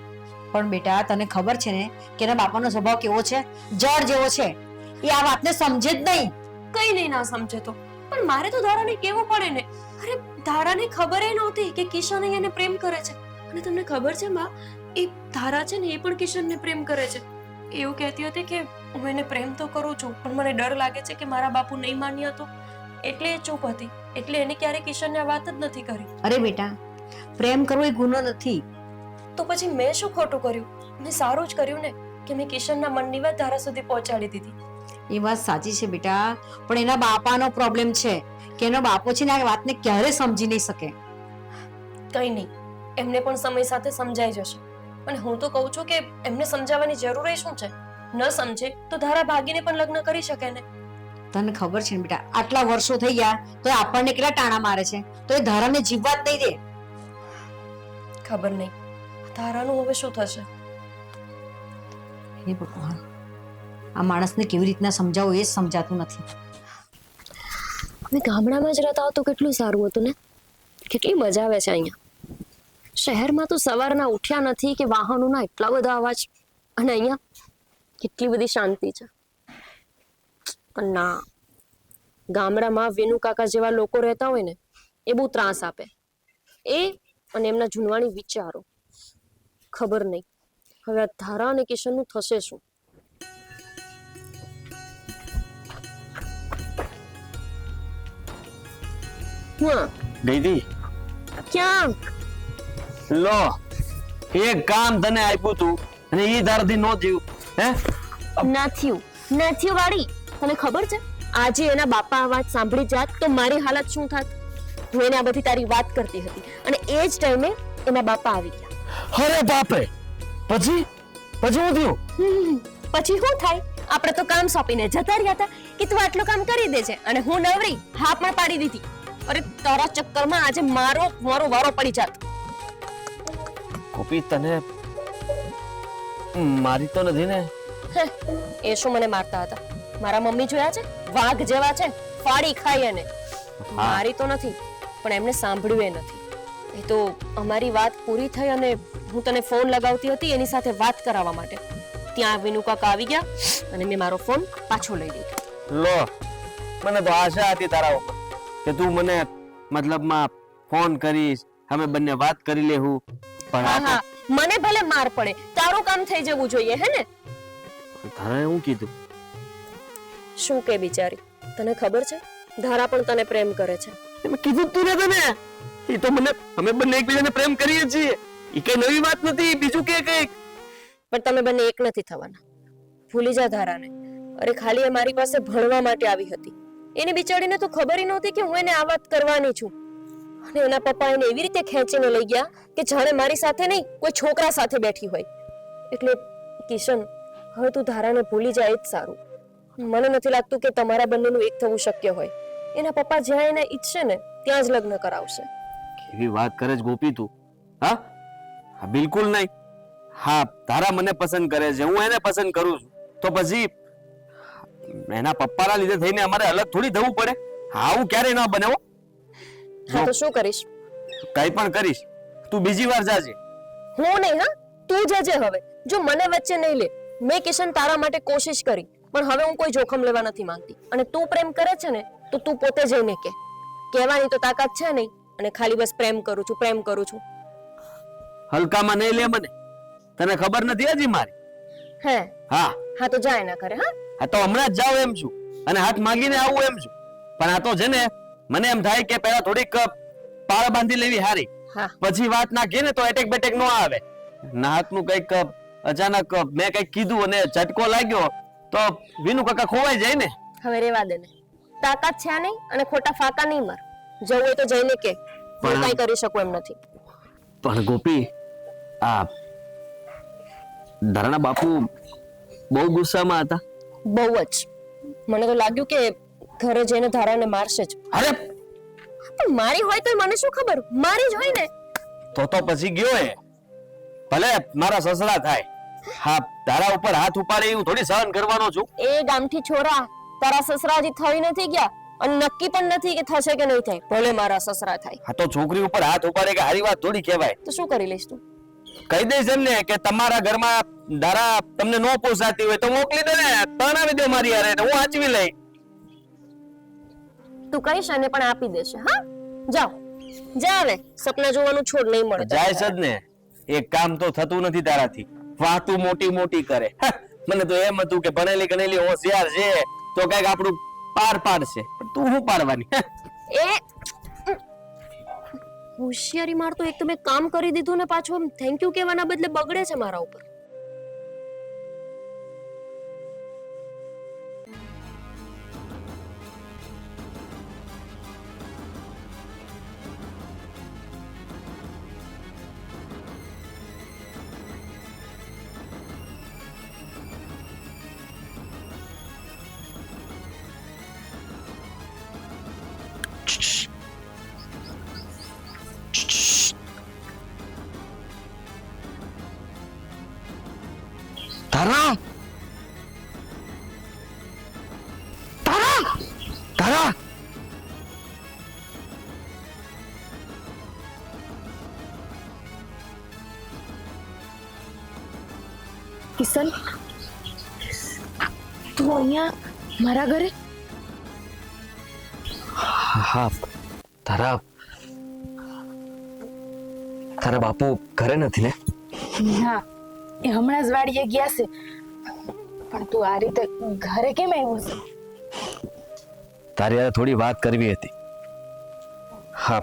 પણ બેટા તને ખબર છે ને કે એના બાપાનો સ્વભાવ કેવો છે? જળ જેવો છે. એ આ વાતને સમજે જ નહીં. કઈ નહીં ના સમજે તો પણ મારે તો ધારાને કેવું પડે ને. અરે ધારાને ખબર એ નહોતી કે કિશન એને પ્રેમ કરે છે. અને તમને ખબર છે બા, એ ધારા છે ને એ પણ કિશનને પ્રેમ કરે છે. એવું કહેતી હતી કે હું એને પ્રેમ તો કરું છું પણ મને ડર લાગે છે કે મારા બાપુ નહીં માન્યા તો, એટલે એ ચૂપ હતી. એટલે એને ક્યારે કિશનને આ વાત જ નથી કરી. અરે બેટા પ્રેમ કરવો એ ગુનો નથી. તો પછી મેં શું ખોટું કર્યું? મેં સારું જ કર્યું ને કે મેં કિશનના મનની વાત ધારા સુધી પહોંચાડી દીધી. એ વાત સાચી છે બેટા, પણ એના બાપાનો પ્રોબ્લેમ છે કે એનો બાપો છે ને આ વાતને ક્યારે સમજી નહીં શકે. કઈ નહીં, એમને પણ સમય સાથે સમજાઈ જશે. અને હું તો કહું છું કે એમને સમજાવવાની જરૂર શું છે? ન સમજે તો ધારા ભાગીને પણ લગ્ન કરી શકે ને. તને ખબર છે ને બેટા આટલા વર્ષો થઈ ગયા તો એ આપણને કેટલા ટાણા મારે છે, તો એ ધારાને જીવવા જ નહીં દે. ખબર નહીં ધારાનું હવે શું થશે. હે ભગવાન, આ માણસને કેવી રીતના સમજાવવું એ જ સમજાતું નથી. અમે ગામડામાં જ રહેતા તો કેટલું સારું હતું ને. કેટલી મજા આવે છે અહીંયા. શહેરમાં તો સવારના ઉઠ્યા નથી કે વાહનોના એટલા બધા અવાજ, અને અહીંયા કેટલી બધી શાંતિ છે. પણ ના, ગામડામાં વેનુ કાકા જેવા લોકો રહેતા હોય ને એ બહુ ત્રાસ આપે. એ અને એમના જૂનવાણી વિચારો. ખબર નહીં હવે આ ધારા અને કિશનનું થશે શું. હા, દીદી ક્યાં? લો, એક કામ તને આપ્યું તું અને એ તારાથી નો થયું હે નથી વાળી તને ખબર છે આજે એના બાપા આ વાત સાંભળી જાત તો મારી હાલત શું થાત? હું એને આ બધી તારી વાત કરતી હતી અને એ જ ટાઈમે એના બાપા આવી ગયા. અરે બાપરે, પછી પછી શું થયું? પછી શું થાય? આપણે તો કામ સોંપીને જતા રહ્યા હતા કે તું આટલું કામ કરી દેજે અને હું નવરી હા પણ પાડી દીધી. અરે તારા ચક્કરમાં આજે મારો વારો પડી જાત. ગોપી તને મારી તો નથી ને? એ શું મને મારતા હતા? મારા મમ્મી જોયા છે વાઘ જેવા છે, ફાડી ખાય એને. મારી તો નથી પણ એમને સાંભળ્યું એ નથી. એ તો અમારી વાત પૂરી થઈ અને હું તને ફોન લગાવતી હતી એની સાથે વાત કરાવવા માટે. ત્યાં વિનુ કાકા આવી ગયા અને મેં મારો ફોન પાછો લઈ લીધો. લો, મને તો આશા હતી તારા ઉપર કે તું મને મતલબમાં ફોન કરીશ, અમે બંને વાત કરી લેવું. પણ આ હા મને ભલે માર પડે, તારું કામ થઈ જવું જોઈએ હે ને? તારે હું કીધું? શું કે બિચારી, તને ખબર છે ધારા પણ તને પ્રેમ કરે છે. મેં કીધું તું ને તને, એ તો મને અમે બંને એકબીજાને પ્રેમ કરીએ છીએ. એ કઈ નવી વાત નથી. બીજું કે કઈક પણ તમે બંને એક નથી થવાના. ભૂલી જા ધારાને. અરે ખાલી એ મારી પાસે ભણવા માટે આવી હતી. એની બિચારીને તો ખબર ય નહોતી કે હું એને આ વાત કરવાની છું. અને એના પપ્પા એને એવી રીતે ખેંચીને લઈ ગયા કે જાણે મારી સાથે નહીં કોઈ છોકરા સાથે બેઠી હોય. એટલે કિશન, હવે તું ધારાને ભૂલી જાય જ સારું. મને નથી લાગતું કે તમારા બંનેનું એક થવું શક્ય હોય. એના પપ્પા જ્યાં એને ઈચ્છે ને ત્યાં જ લગ્ન કરાવશે. કેવી વાત કરે છે ગોપી તું? હા, બિલકુલ નહીં. હા, તારા મને પસંદ કરે છે, હું એને પસંદ કરું છું, તો પછી એના પપ્પાના લીધે થઈને અમારે અલગ થોડી થવું પડે? આવું ક્યારે ના બને હો. હા તો શું કરીશ? કઈ પણ કરીશ. તું બીજી વાર જાજે. હું નહીં, હા તું જજે હવે. જો મને વચ્ચે નહીં લે. મેં કિશન તારા માટે કોશિશ કરી પણ હવે હું કોઈ જોખમ લેવા નથી માંગતી. અને તું પ્રેમ કરે છે ને તો તું પોતે જઈને કે. કહેવાની તો તાકાત છે નહીં અને ખાલી બસ પ્રેમ કરું છું. હલકામાં નહીં લે મને. તને ખબર નથી હજી મારી? હે હા હા તો જાય ના કરે. હા આ તો હમણાં જ જાવ એમ છું અને હાથ માંગીને આવું એમ છું. પણ આ તો છે ને મને એમ થાય કે પહેલા થોડીક પાળ બાંધી લેવી હારી, હા પછી વાત નાખીએ ને તો એટેક બેટેક નો આવે. ના હાથનું કઈક અચાનક મેં કઈક કીધું અને ઝટકો લાગ્યો તો વિનુ કાકા ખોવાઈ જાય ને. હવે રેવા દે ને. તાકાત છે નહીં અને ખોટા ફાકા નહીં માર. જવું હોય તો જઈને કે. હું કઈ કરી શકું એમ નથી. પણ ગોપી, આ ધરણા બાપુ બહુ ગુસ્સામાં હતા. બહુ જ. મને તો લાગ્યું કે ઘરે જઈને ધારાને મારશે જ. અરે પણ મારી હોય તો મને શું ખબર, મારી જ હોય ને. તો પછી ગયો એ. ભલે મારા સસરા થાય, હા તારા ઉપર હાથ ઉપાડે એવું થોડી સહન કરવાનો છું. એ ગામઠી છોરા, તારા સસરા હજી થઈ નથી ગયા અને નક્કી પણ નથી કે થશે કે નહીં થાય. ભલે મારા સસરા થાય. આ તો છોકરી ઉપર હાથ ઉપાડે કે હારી વાત થોડી કહેવાય. તો શું કરી લઈશ તું? કહી દઈશ એમને કે તમારા ઘરમાં ધારા તમને નો પોસાતી હોય તો મોકલી દે ને, પરણાવી દે મારી હારે, હું આચવી લઈ. તું કહીશ અને પણ આપી દેશે. હા જાઓ જા. હવે સપના જોવાનું છોડ, નહીં મળે. જાય છે જ ને. એક કામ તો થતું નથી તારાથી. વાતું મોટી કરે. મને તો એમ હતું કે ભણેલી ગણેલી હોશિયાર છે તો કઈક આપણું પાર પાડશે, પણ તું શું પાડવાની? એ હોશિયારી માર તો એક તો મેં કામ કરી દીધું ને પાછું થેન્ક યુ કહેવાના બદલે બગડે છે મારા ઉપર. તારા તારા તારા કિશન, તું અહીંયા મારા ઘરે? હા, તારા બાપુ ઘરે નથી ને? ના, એ હમણાં જ વાડીએ ગયા છે. પણ તું આ રીતે ઘરે કેમ આવ્યો છે? તારી યાર થોડી વાત કરવી હતી. હા,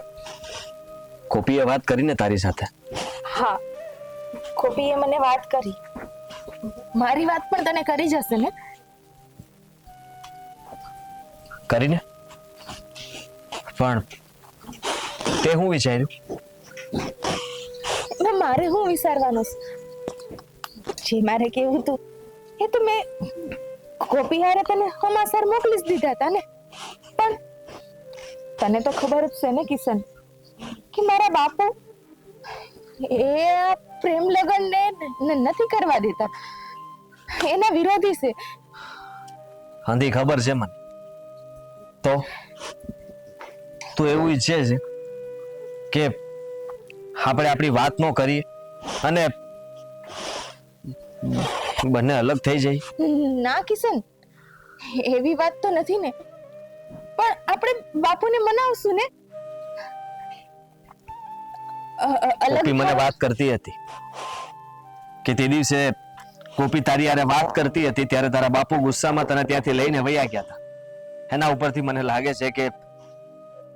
કોપીએ વાત કરીને તારી સાથે? હા, કોપીએ મને વાત કરી મારી વાત પણ તને કરી જશે ને? કરીને પણ તે હું વિચાર્યું? હવે મારે શું વિચારવાનું છે? જે મારે કેવું હતું એ તો મેં ગોપી હારે તને સમાચાર મોકલી જ દીધા હતા ને. પણ તને તો ખબર જ છે ને કિશન કે મારા બાપુ એ આ પ્રેમ લગ્ન ને નથી કરવા દેતા, એના વિરોધી છે. હાંધી ખબર છે મને. તો તું એવું ઈચ્છે છે કે આપણે આપણી વાત ન કરીએ અને બંને અલગ થઈ જાય? ના કિશન, એવી વાત તો નથી ને. પણ આપણે બાપુને મનાવશું ને. ગોપી મને વાત કરતી હતી કે તે દિવસે ગોપી તારી હારે વાત કરતી હતી ત્યારે તારા બાપુ ગુસ્સામાં તને ત્યાંથી લઈને વયા ગયા હતા. એના ઉપરથી મને લાગે છે કે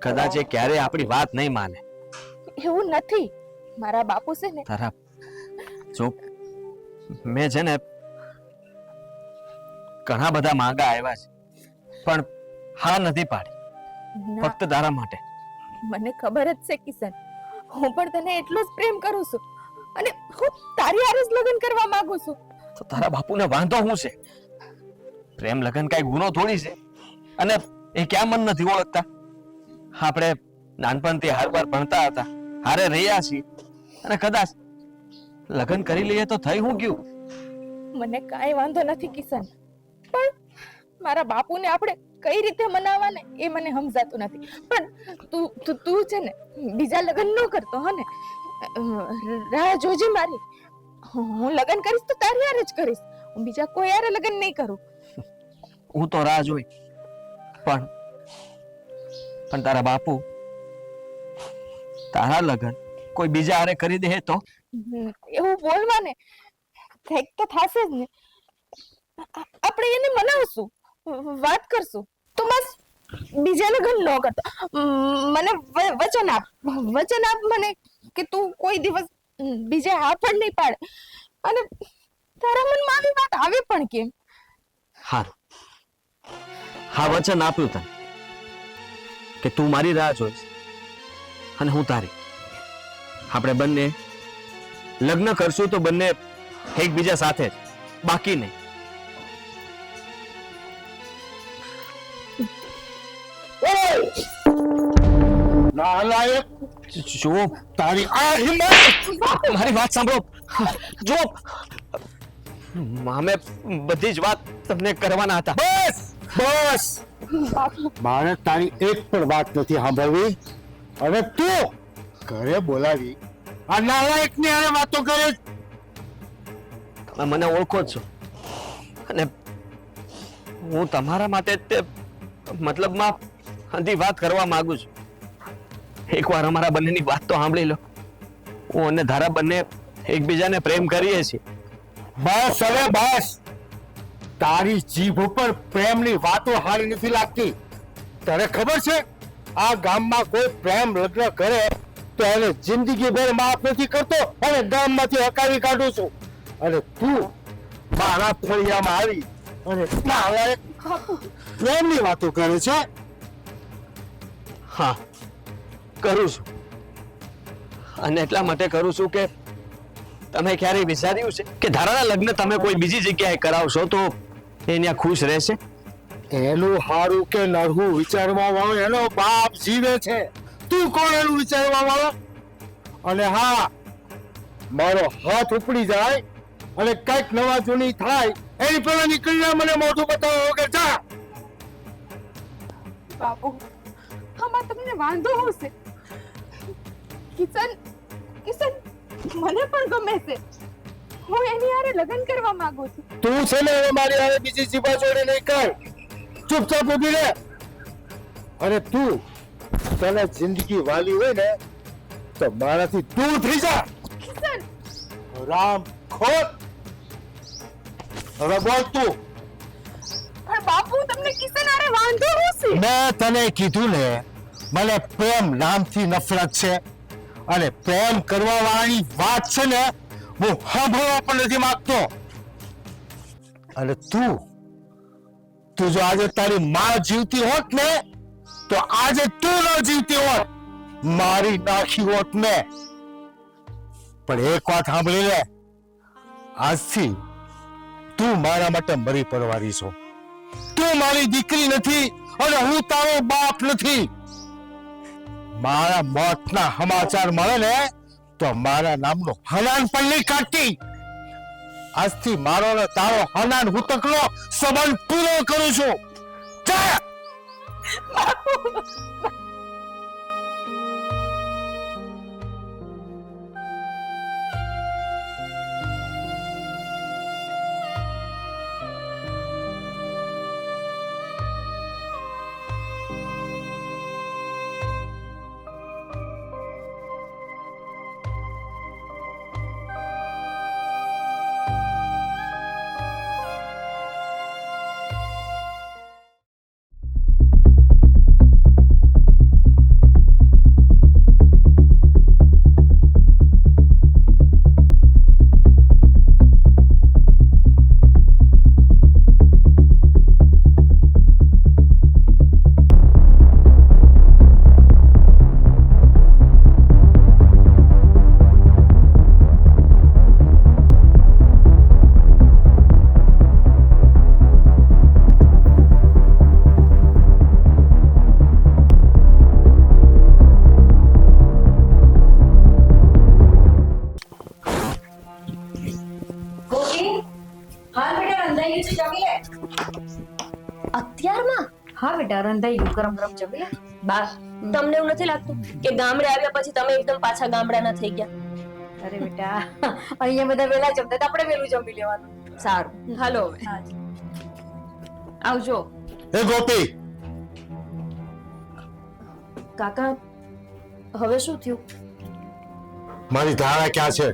કદાચ એ ક્યારે આપણી વાત નહીં માને. એવું નથી. મારા બાપુ છે ને, તારા જો મેં છે ને ઘણા બધા માંગા આવ્યા છે પણ હા નથી પાડી, ના, ફક્ત તારા માટે. મને ખબર જ છે કિશન, હું પણ તને એટલો જ પ્રેમ કરું છું અને હું તારી હારે જ લગ્ન કરવા માંગુ છું. તો તારા બાપુને વાંધો શું છે? પ્રેમ લગન કઈ ગુનો થોડી છે? અને એ ક્યાં મન નથી ઓળખતા? આપણે નાનપણથી હારવાર ભણતા હતા, હારે રહ્યા છીએ અને કદાચ લગ્ન કરી લઈએ તો થઈ હું ગયું? મને કાંઈ વાંધો નથી કિશન, પણ મારા બાપુને આપણે કઈ રીતે મનાવવા ને એ મને સમજાતું નથી. પણ તું છે ને બીજા લગ્ન ન કરતો હો ને. રાહ જોજે મારી. હું લગ્ન કરીશ તો તારી હારે જ કરીશ. હું બીજા કોઈ હારે લગ્ન નહીં કરું. હું તો રાહ જોઈ પણ તારા બાપુ તારા લગ્ન કોઈ બીજા હારે કરી દે તો? એવું બોલવા ને કંઈક તો થશે જ ને. આપણે એને મનાવશું, વાત કરશું. તો બસ બીજા લગ્ન ન કરતો. મને વચન આપ મને કે તું કોઈ દિવસ બીજે હા પણ નહીં પાડે. અને તારા મનમાં આવી વાત આવે પણ કેમ? હારું, હા વચન આપ્યું તને કે તું મારી રાહ જોઈશ અને હું તારી. આપણે બંને લગ્ન કરશું તો બંને એકબીજા સાથે જ, બાકી નહીં. નાલાયક, જો તારી આ હિંમત! મારી વાત સાંભળો. જો અમે બધી જ વાત તમને કરવાના હતા. બસ બસ, મારે તારી એક પણ વાત નથી સાંભળવી. અને તું ઘરે બોલાવી આ નાલાયક ની હારે વાતો કરે. તમે મને ઓળખો જ છો અને હું તમારા માટે તે મતલબમાં હંધી વાત કરવા માંગુ છું. એકવાર અમારા બંનેની વાત તો સાંભળી લો. હું અને ધારા બંને એકબીજાને પ્રેમ કરીએ છીએ. બસ હવે બસ, તારી જીભ ઉપર પ્રેમની વાતો હારી નથી લાગતી. તને ખબર છે આ ગામમાં કોઈ પ્રેમ લગ્ન કરે તો એને જિંદગીભર માફ નથી કરતો અને ગામમાંથી હકાવી કાઢું છું. અને તું મારા ફળિયામાં આવી અને નાલાયક પ્રેમની વાતો કરે છે. હા કરું છું અને એટલા માટે કરું છું કે તમે ક્યારેય વિચાર્યું છે કે ધારાના લગ્ન તમે કોઈ બીજી જગ્યાએ કરાવશો તો એ ત્યાં ખુશ રહેશે? એનું હારું કે નરહું વિચારવા વાળો એનો બાપ જીવે છે. તું કોણ એનું વિચારવા વાળો? અને હા, મારો હાથ ઉપડી જાય અને કઈક નવા જૂની થાય એની પહેલા નીકળીને મને મોઢું બતાવો વગર જા. બાપુ, આમાં તમને વાંધો શું છે? કિશન મને પણ ગમે છે. હું એની હારે લગ્ન કરવા માંગુ છું. તું છે ને હવે મારી હારે બીજી જીભા જોડે નહીં કર. ચૂપચાપ ઊભી રહે. અને તું તને જિંદગી વાલી હોય ને તો મારાથી દૂર થઈ જા. કિશન, રામ ખોટ. હવે બોલ તું. પણ બાપુ તમને કિશન હારે વાંધો શું છે? મેં તને કીધું ને, મને પ્રેમ નામથી નફરત છે અને પ્રેમ કરવા વાળાની વાત છે ને હું સાંભળવા પણ નથી માંગતો. અને તું જો આજે તારી માં જીવતી હોત ને તો આજે તું ન જીવતી હોત, મારી નાખી હોત ને. પણ એક વાત સાંભળી લે, આજથી તું મારા માટે મરી પડવાની છો. તું મારી દીકરી નથી અને હું તારો બાપ નથી. મારા મોતના સમાચાર મળે ને તો મારા નામનો હનાન પણ નહીં કાઢતી. આજથી મારો ને તારો હનાન હુતકનો સંબંધ પૂરો કરું છું. જા. અત્યારમાં હા બેટા, રંધાઈ ગયું, ગરમ ગરમ જમી લે. બા, તમને એવું નથી લાગતું કે ગામડે આવ્યા પછી તમે એકદમ પાછા ગામડાના થઈ ગયા? અરે બેટા, અહીંયા બધા વેલા જમતા તો આપણે વેલું જમી લેવાનું. સારું, હાલો હવે આવજો. એ ગોપી, કાકા, હવે શું થયું? મારી ધારા ક્યાં છે?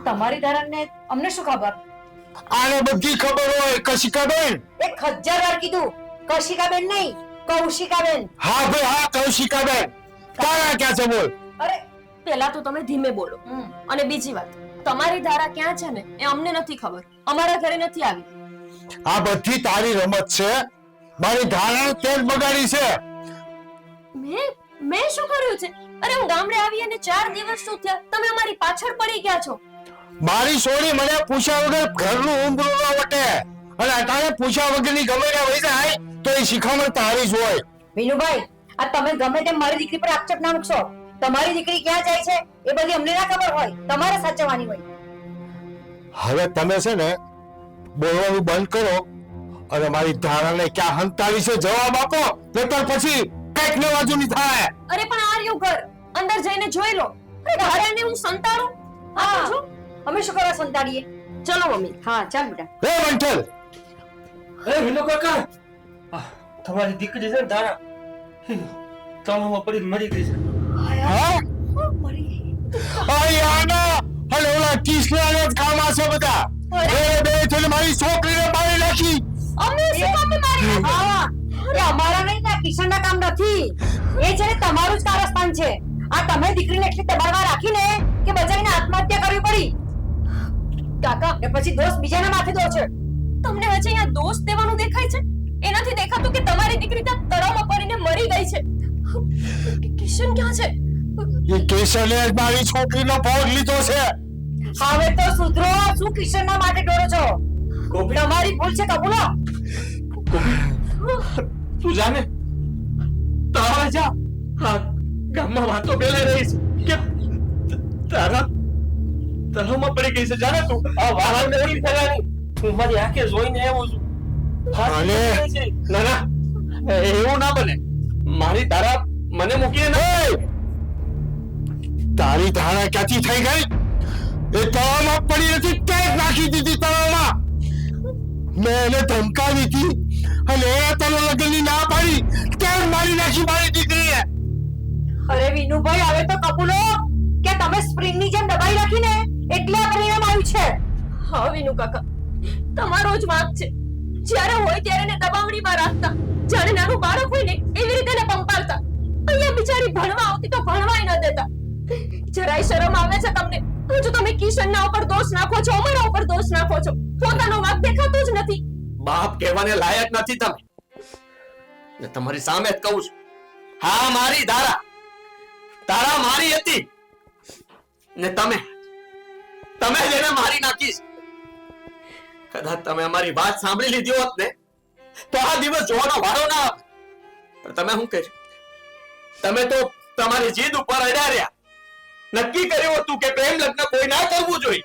તમારી ધારાને અમને શું ખબર? આને બધી ખબર હોય. કશિકાબેન. 1000 વાર કીધું, કૌશિકાબેન નહીં, કૌશિકાબેન. હા ભાઈ હા, કૌશિકાબેન. તારા ક્યાં છે બોલ? અરે પહેલા તો તમે ધીમે બોલો, અને બીજી વાત, તમારી ધારા ક્યાં છે ને એ અમને નથી ખબર, અમારા ઘરે નથી આવી. આ બધી તારી રમત છે. મારી ધારા તેલ બગાડી છે. મેં શું કર્યું છે? અરે હું ગામડે આવી અને 4 દિવસ શું થયા, તમે અમારી પાછળ પડી ગયા છો. મારી સોરી મને પૂછ્યા વગર ઘરનું ઊંઘરું ન વટે, અને અટાણે પૂછ્યા વગરની ગમે ત્યાં વહી જાય તો એ શિખામણ તારી જ હોય. વિનુભાઈ, આ તમે ગમે તેમ મારી દીકરી પર આક્ષેપ ના મૂકશો. તમારી દીકરી ક્યાં જાય છે એ બધી અમને ના ખબર હોય, તમારે સાચવવાની હોય. હવે તમે છે ને બોલવાનું બંધ કરો અને મારી ધારાને ક્યાં હંતાવી છે જવાબ આપો, નહીતર પછી કઈક લેવાજુની થાય. અરે પણ આ રહ્યું ઘર, અંદર જઈને જોઈ લો. અરે ધારાને હું સંતાડું? હા, અમે શું કરવા સંતાડીએ? ચલો મમ્મી. હા ચાલ બેટા. એ મંઠલ, એ વિનો કાકા, તમારી દીકરી છે ને ધારા, તળાવમાં પડી મરી ગઈ છે. હા આના હલે ઓલા કિસલાને જ કામ આશે બધા. એ બે થઈને મારી છોકરીને મારી નાખી. અમને શું કામે મારી? હા, એ અમારા નહીં ને, કિશનના કામ નથી. એ છે ને તમારું જ કારસ્તાન છે. આ તમે દીકરીને એટલી દબાણમાં રાખીને કે બચારીને આત્મહત્યા કરવી પડી. કાકા, એ પછી દોષ બીજાના માથે દો છે. તમને હજી અહીંયા દોષ દેવાનું દેખાય છે? એનાથી દેખાતું કે તમારી દીકરી ત્યાં તળાવમાં પડીને મરી ગઈ છે. કિશન ક્યાં છે? એ કેશલે જ મારી છોકરીનો ભોગ લીધો છે. હવે તો સુધરો. શું કિશનના માટે ડરો છો? તમારી ભૂલ છે, કબૂલો. તું જાને તારા જા હા ગામમાં વાતો બેલાઈ રહી છે કે તારા તળાવમાં પડી ગઈ છે. જાને તું આ વાહન નથી ફેલાની, હું મારી આંખે જોઈને આવ્યો છું. અને ના ના, એવું ના બને. મારી તારા મને મૂકીને ના. તારી ધારા ક્યાંથી થઈ ગઈ? એ તળાવમાં પડી નથી, તે જ નાખી દીધી તળાવમાં. મેં એને ધમકાવી હતી અને એના તને લગ્નની ના પાડી, તે જ મારી નાખી મારી દીકરીએ. અરે વિનુભાઈ, હવે તો કબૂલો કે તમે સ્પ્રિંગની જેમ દબાઈ રાખીને એટલે આ પરિણામ આવ્યું છે. હા વિનુ કાકા, તમારો જ વાંક છે. જ્યારે હોય ત્યારે એને દબાવણીમાં રાખતા, જાણે નાનું બાળક હોય ને એવી રીતે એને પંપાળતા. અહીંયા બિચારી ભણવા આવતી તો ભણવાય ન દેતા. જરાય શરમ આવે છે તમને? હજુ તમે કિશનના ઉપર દોષ નાખો છો, અમારા ઉપર દોષ નાખો છો. પોતાનો વાંક દેખાતો જ નથી. બાપ કહેવાને લાયક નથી તમે. ને તમારી સામે જ કહું છું, હા મારી તારા મારી હતી ને તમે જેને મારી નાખી છે. કદાચ તમે અમારી વાત સાંભળી લીધી હોત ને તો આ દિવસ જોવાનો વારો ના આવે. પણ તમે શું કર્યું? તમે તો તમારી જીદ ઉપર અડ્યા રહ્યા. નક્કી કર્યું હતું કે પ્રેમ લગ્ન કોઈ ના કરવું જોઈએ.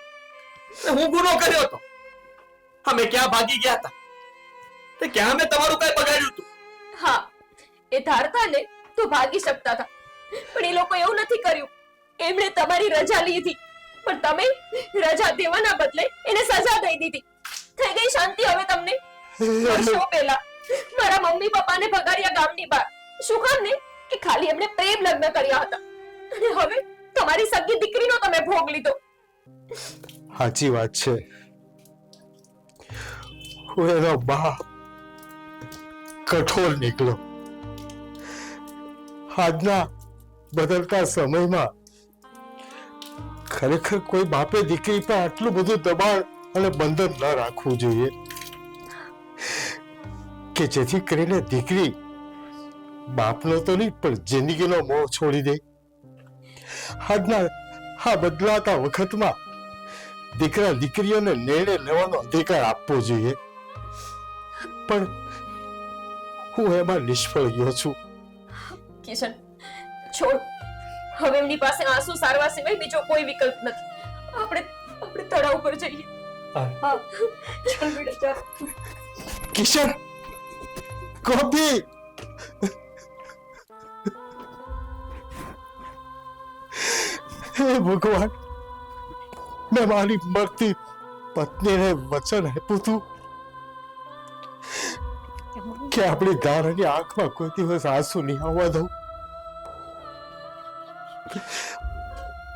હું ગુનો કર્યો હતો. અમે ક્યાં ભાગી ગયા હતા? તે ક્યાં મેં તમારું કઈ બગાડ્યું હતું? હા, એ ધારતા ને તો ભાગી શકતા હતા, પણ એ લોકો એવું નથી કર્યું. એમણે તમારી રજા લીધી, પણ તમે રજા દેવાના બદલે એને સજા દઈ દીધી. થઈ ગઈ શાંતિ હવે તમને? વર્ષો પહેલા મારા મમ્મી પપ્પાને ભગાડ્યા ગામની બહાર. શું કામ ને? કે ખાલી એમણે પ્રેમ લગ્ન કર્યા હતા. અને હવે તમારી સગી દીકરીનો તમે ભોગ લીધો. સાચી વાત છે. હું એનો બાપ કઠોર નીકળ્યો. આજના બદલતા સમયમાં ખરેખર કોઈ બાપે દીકરી પર આટલું બધું દબાણ અને બંધન ન રાખવું જોઈએ કે જેથી કરીને દીકરી બાપનો તો નહીં પણ જિંદગીનો મોહ છોડી દે. આજના આ બદલાતા વખતમાં દીકરા દીકરીઓને નિર્ણય લેવાનો અધિકાર આપવો જોઈએ, પણ હું એમાં નિષ્ફળ ગયો છું. કિશન, છોડ. હવે એમની પાસે આંસુ સારવા સિવાય બીજો કોઈ વિકલ્પ નથી. આપણે તળાવ ઉપર જઈએ. હા, ચાલ બેટા ચાલ. કિશન, ગોપી, હે ભગવાન, મેં મારી મરતી પત્નીને વચન આપ્યું હતું કે આપણી દારાની આંખમાં કોઈ દિવસ આંસુ નહીં આવવા દઉં.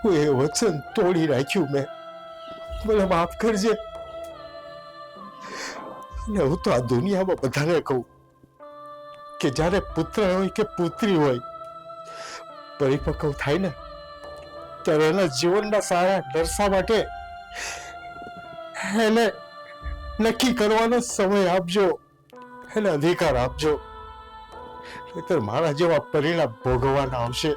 હું એ વચન તોડી નાખ્યું મેં. મને માફ કરજે. અને હું તો આ દુનિયામાં બધાને કહું કે જ્યારે પુત્ર હોય કે પુત્રી હોય પરિપક્વ થાય ને ત્યારે એના જીવનના સારા નરસા માટે એને નક્કી કરવાનો સમય આપજો, એને અધિકાર આપજો. નહીંતર મારા જેવા પરિણામ ભોગવવાના આવશે.